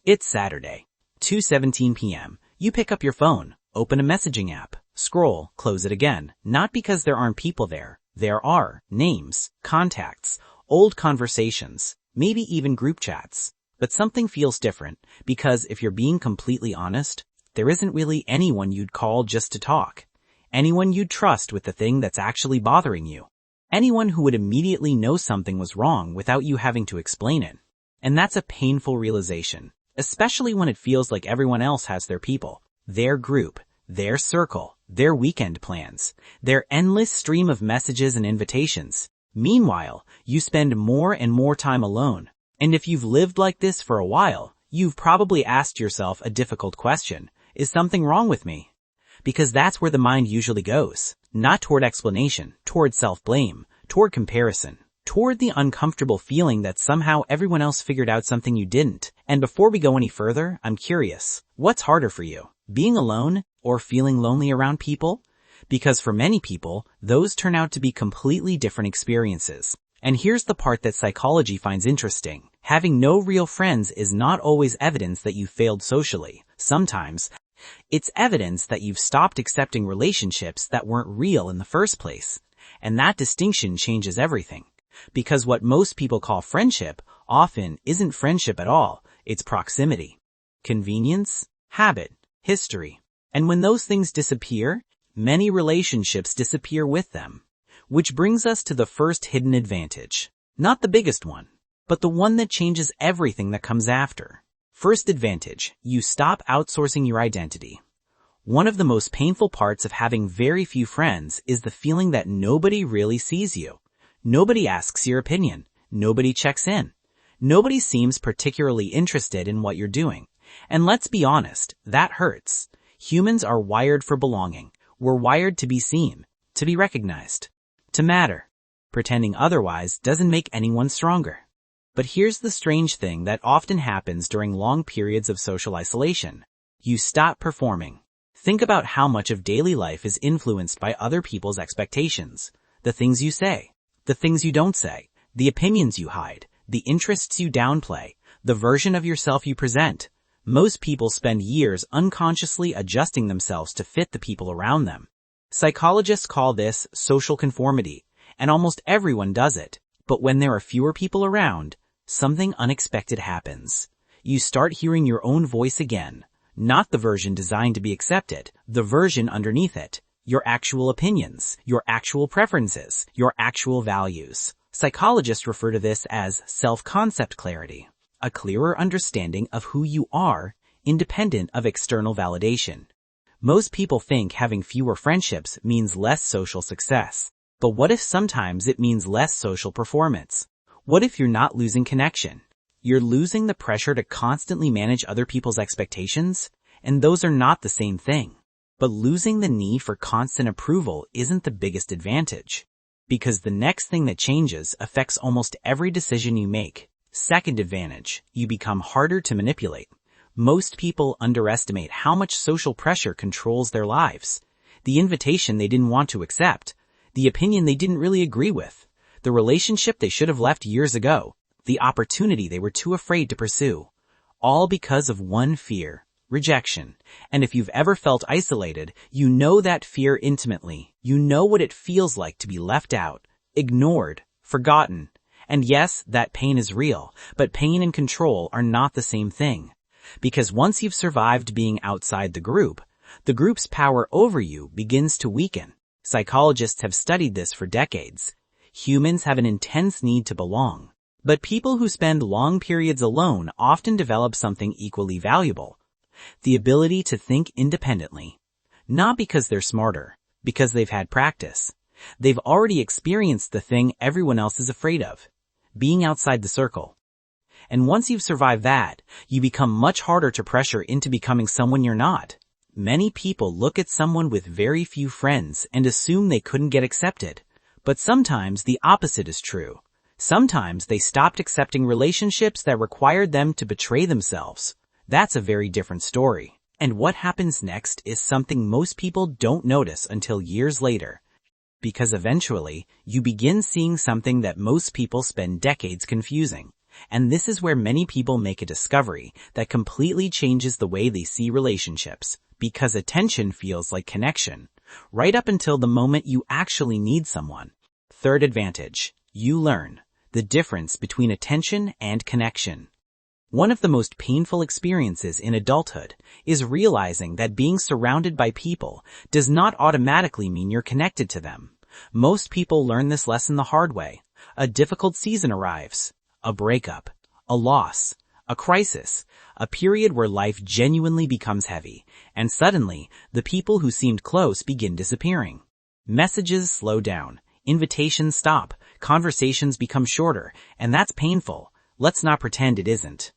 It's Saturday, 2:17 p.m. You pick up your phone, open a messaging app, scroll, close it again. Not because there aren't people there. There are names, contacts, old conversations, maybe even group chats. But something feels different because if you're being completely honest, there isn't really anyone you'd call just to talk. Anyone you'd trust with the thing that's actually bothering you. Anyone who would immediately know something was wrong without you having to explain it. And that's a painful realization, especially when it feels like everyone else has their people, their group, their circle, their weekend plans, their endless stream of messages and invitations. Meanwhile, you spend more and more time alone. And if you've lived like this for a while, you've probably asked yourself a difficult question. Is something wrong with me? Because that's where the mind usually goes. Not toward explanation, toward self-blame, toward comparison, toward the uncomfortable feeling that somehow everyone else figured out something you didn't. And before we go any further, I'm curious, what's harder for you? Being alone or feeling lonely around people? Because for many people, those turn out to be completely different experiences. And here's the part that psychology finds interesting. Having no real friends is not always evidence that you failed socially. Sometimes, it's evidence that you've stopped accepting relationships that weren't real in the first place. And that distinction changes everything. Because what most people call friendship often isn't friendship at all. It's proximity, convenience, habit, history. And when those things disappear, many relationships disappear with them. Which brings us to the first hidden advantage. Not the biggest one, but the one that changes everything that comes after. First advantage, you stop outsourcing your identity. One of the most painful parts of having very few friends is the feeling that nobody really sees you. Nobody asks your opinion. Nobody checks in. Nobody seems particularly interested in what you're doing. And let's be honest, that hurts. Humans are wired for belonging. We're wired to be seen, to be recognized, to matter. Pretending otherwise doesn't make anyone stronger. But here's the strange thing that often happens during long periods of social isolation. You stop performing. Think about how much of daily life is influenced by other people's expectations. The things you say, the things you don't say, the opinions you hide, the interests you downplay, the version of yourself you present. Most people spend years unconsciously adjusting themselves to fit the people around them. Psychologists call this social conformity, and almost everyone does it. But when there are fewer people around, something unexpected happens. You start hearing your own voice again. Not the version designed to be accepted, the version underneath it. Your actual opinions, your actual preferences, your actual values. Psychologists refer to this as self-concept clarity, a clearer understanding of who you are, independent of external validation. Most people think having fewer friendships means less social success. But what if sometimes it means less social performance? What if you're not losing connection? You're losing the pressure to constantly manage other people's expectations? And those are not the same thing. But losing the need for constant approval isn't the biggest advantage. Because the next thing that changes affects almost every decision you make. Second advantage, you become harder to manipulate. Most people underestimate how much social pressure controls their lives. The invitation they didn't want to accept. The opinion they didn't really agree with. The relationship they should have left years ago. The opportunity they were too afraid to pursue. All because of one fear. Rejection. And if you've ever felt isolated, you know that fear intimately. You know what it feels like to be left out, ignored, forgotten. And yes, that pain is real, but pain and control are not the same thing. Because once you've survived being outside the group's power over you begins to weaken. Psychologists have studied this for decades. Humans have an intense need to belong. But people who spend long periods alone often develop something equally valuable. The ability to think independently. Not because they're smarter, because they've had practice. They've already experienced the thing everyone else is afraid of. Being outside the circle. And once you've survived that, you become much harder to pressure into becoming someone you're not. Many people look at someone with very few friends and assume they couldn't get accepted. But sometimes the opposite is true. Sometimes they stopped accepting relationships that required them to betray themselves. That's a very different story. And what happens next is something most people don't notice until years later. Because eventually, you begin seeing something that most people spend decades confusing. And this is where many people make a discovery that completely changes the way they see relationships, because attention feels like connection, right up until the moment you actually need someone. Third advantage, you learn the difference between attention and connection. One of the most painful experiences in adulthood is realizing that being surrounded by people does not automatically mean you're connected to them. Most people learn this lesson the hard way. A difficult season arrives, a breakup, a loss, a crisis, a period where life genuinely becomes heavy, and suddenly, the people who seemed close begin disappearing. Messages slow down, invitations stop, conversations become shorter, and that's painful. Let's not pretend it isn't.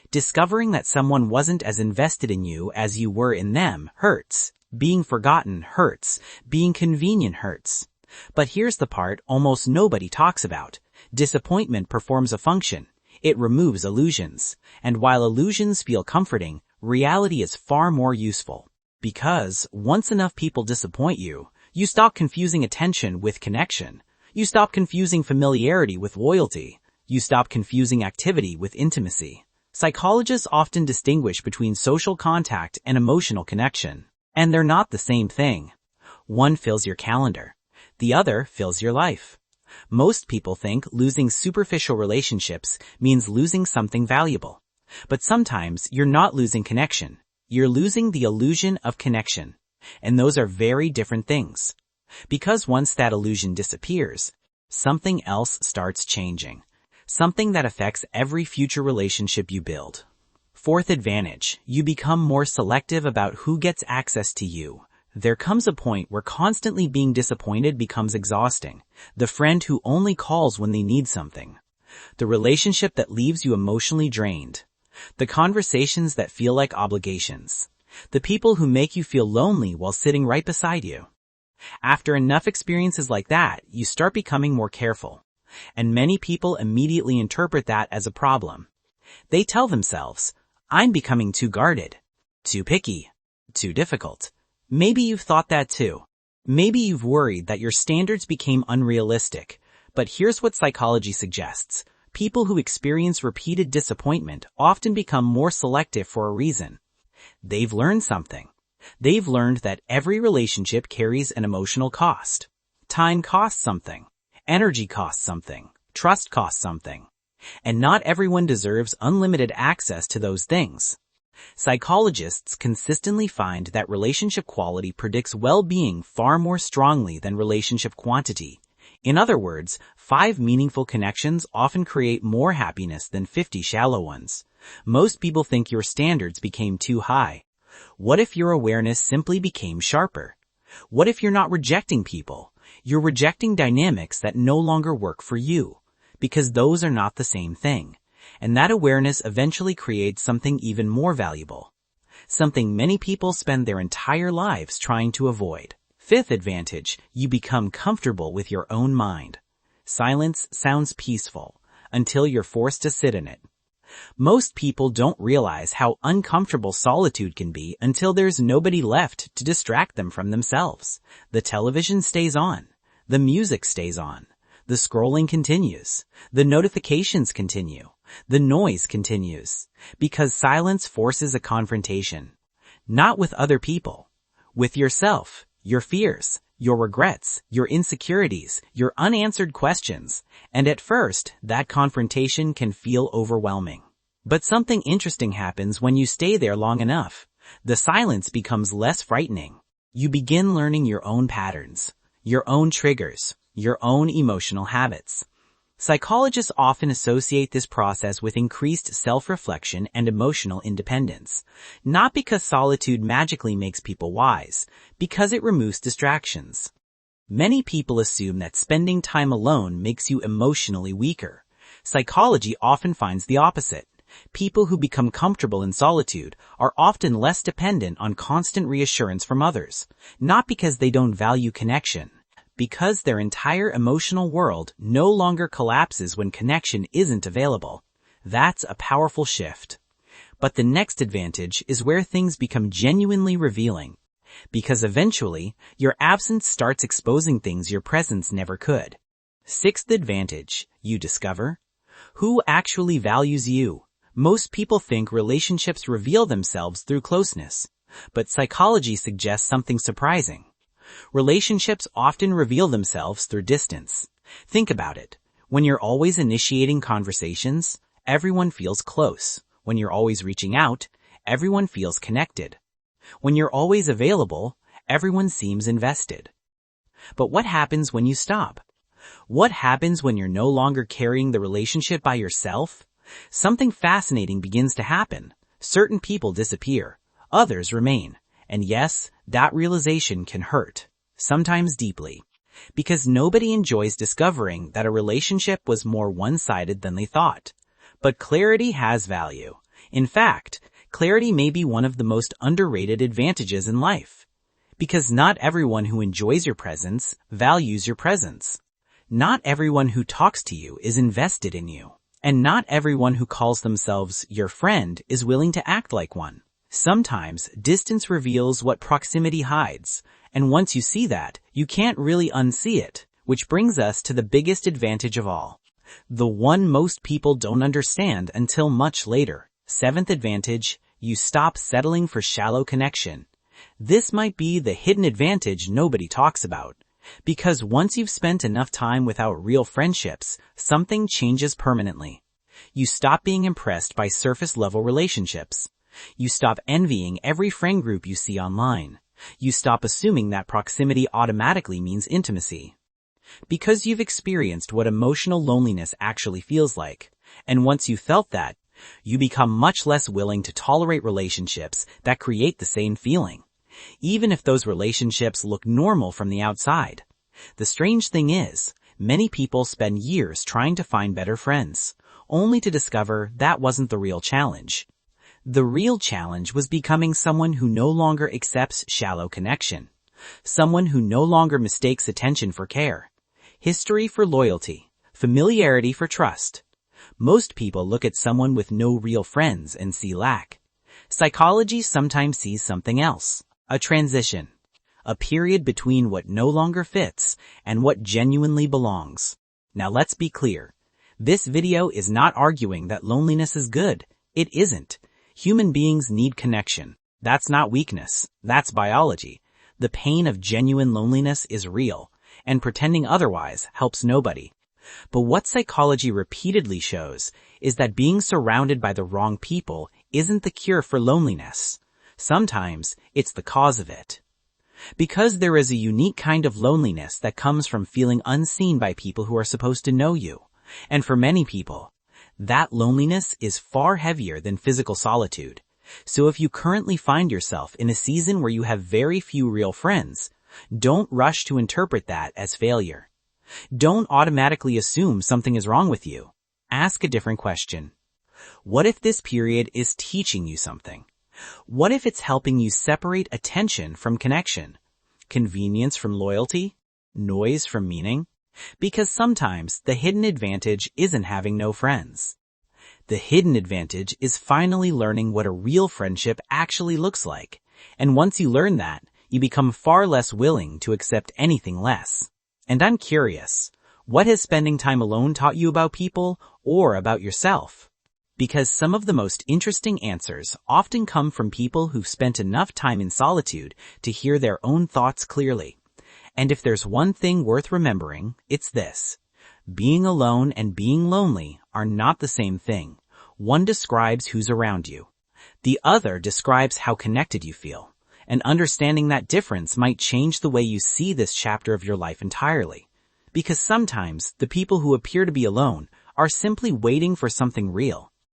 Discovering that someone wasn't as invested in you as you were in them hurts. Being forgotten hurts. Being convenient hurts. But here's the part almost nobody talks about. Disappointment performs a function. It removes illusions. And while illusions feel comforting, reality is far more useful. Because once enough people disappoint you, you stop confusing attention with connection. You stop confusing familiarity with loyalty. You stop confusing activity with intimacy. Psychologists often distinguish between social contact and emotional connection. And they're not the same thing. One fills your calendar. The other fills your life. Most people think losing superficial relationships means losing something valuable. But sometimes you're not losing connection. You're losing the illusion of connection. And those are very different things. Because once that illusion disappears, something else starts changing. Something that affects every future relationship you build. Fourth advantage, you become more selective about who gets access to you. There comes a point where constantly being disappointed becomes exhausting. The friend who only calls when they need something. The relationship that leaves you emotionally drained. The conversations that feel like obligations. The people who make you feel lonely while sitting right beside you. After enough experiences like that, you start becoming more careful. And many people immediately interpret that as a problem. They tell themselves, I'm becoming too guarded, too picky, too difficult. Maybe you've thought that too. Maybe you've worried that your standards became unrealistic. But here's what psychology suggests. People who experience repeated disappointment often become more selective for a reason. They've learned something. They've learned that every relationship carries an emotional cost. Time costs something. Energy costs something. Trust costs something. And not everyone deserves unlimited access to those things. Psychologists consistently find that relationship quality predicts well-being far more strongly than relationship quantity. In other words, 5 meaningful connections often create more happiness than 50 shallow ones. Most people think your standards became too high. What if your awareness simply became sharper? What if you're not rejecting people? You're rejecting dynamics that no longer work for you, because those are not the same thing. And that awareness eventually creates something even more valuable. Something many people spend their entire lives trying to avoid. Fifth advantage, you become comfortable with your own mind. Silence sounds peaceful until you're forced to sit in it. Most people don't realize how uncomfortable solitude can be until there's nobody left to distract them from themselves. The television stays on. The music stays on. The scrolling continues. The notifications continue. The noise continues. Because silence forces a confrontation. Not with other people. With yourself, your fears, your regrets, your insecurities, your unanswered questions. And at first, that confrontation can feel overwhelming. But something interesting happens when you stay there long enough. The silence becomes less frightening. You begin learning your own patterns, your own triggers, your own emotional habits. Psychologists often associate this process with increased self-reflection and emotional independence. Not because solitude magically makes people wise, because it removes distractions. Many people assume that spending time alone makes you emotionally weaker. Psychology often finds the opposite. People who become comfortable in solitude are often less dependent on constant reassurance from others, not because they don't value connection, because their entire emotional world no longer collapses when connection isn't available. That's a powerful shift. But the next advantage is where things become genuinely revealing, because eventually, your absence starts exposing things your presence never could. Sixth advantage, you discover Who actually values you? Most people think relationships reveal themselves through closeness, but psychology suggests something surprising. Relationships often reveal themselves through distance. Think about it. When you're always initiating conversations, everyone feels close. When you're always reaching out, everyone feels connected. When you're always available, everyone seems invested. But what happens when you stop? What happens when you're no longer carrying the relationship by yourself? Something fascinating begins to happen. Certain people disappear, others remain. And yes, that realization can hurt, sometimes deeply, because nobody enjoys discovering that a relationship was more one-sided than they thought. But clarity has value. In fact, clarity may be one of the most underrated advantages in life. Because not everyone who enjoys your presence values your presence. Not everyone who talks to you is invested in you. And not everyone who calls themselves your friend is willing to act like one. Sometimes, distance reveals what proximity hides, and once you see that, you can't really unsee it, which brings us to the biggest advantage of all. The one most people don't understand until much later. Seventh advantage, you stop settling for shallow connection. This might be the hidden advantage nobody talks about. Because once you've spent enough time without real friendships, something changes permanently. You stop being impressed by surface-level relationships. You stop envying every friend group you see online. You stop assuming that proximity automatically means intimacy. Because you've experienced what emotional loneliness actually feels like. And once you felt that, you become much less willing to tolerate relationships that create the same feeling, even if those relationships look normal from the outside. The strange thing is, many people spend years trying to find better friends, only to discover that wasn't the real challenge. The real challenge was becoming someone who no longer accepts shallow connection, someone who no longer mistakes attention for care, history for loyalty, familiarity for trust. Most people look at someone with no real friends and see lack. Psychology sometimes sees something else, a transition, a period between what no longer fits and what genuinely belongs. Now let's be clear. This video is not arguing that loneliness is good. It isn't. Human beings need connection. That's not weakness. That's biology. The pain of genuine loneliness is real, and pretending otherwise helps nobody. But what psychology repeatedly shows is that being surrounded by the wrong people isn't the cure for loneliness. Sometimes it's the cause of it. Because there is a unique kind of loneliness that comes from feeling unseen by people who are supposed to know you. And for many people, that loneliness is far heavier than physical solitude. So if you currently find yourself in a season where you have very few real friends, don't rush to interpret that as failure. Don't automatically assume something is wrong with you. Ask a different question. What if this period is teaching you something? What if it's helping you separate attention from connection, convenience from loyalty, noise from meaning? Because sometimes the hidden advantage isn't having no friends. The hidden advantage is finally learning what a real friendship actually looks like. And once you learn that, you become far less willing to accept anything less. And I'm curious, what has spending time alone taught you about people or about yourself? Because some of the most interesting answers often come from people who've spent enough time in solitude to hear their own thoughts clearly. And if there's one thing worth remembering, it's this. Being alone and being lonely are not the same thing. One describes who's around you. The other describes how connected you feel. And understanding that difference might change the way you see this chapter of your life entirely. Because sometimes the people who appear to be alone are simply waiting for something real.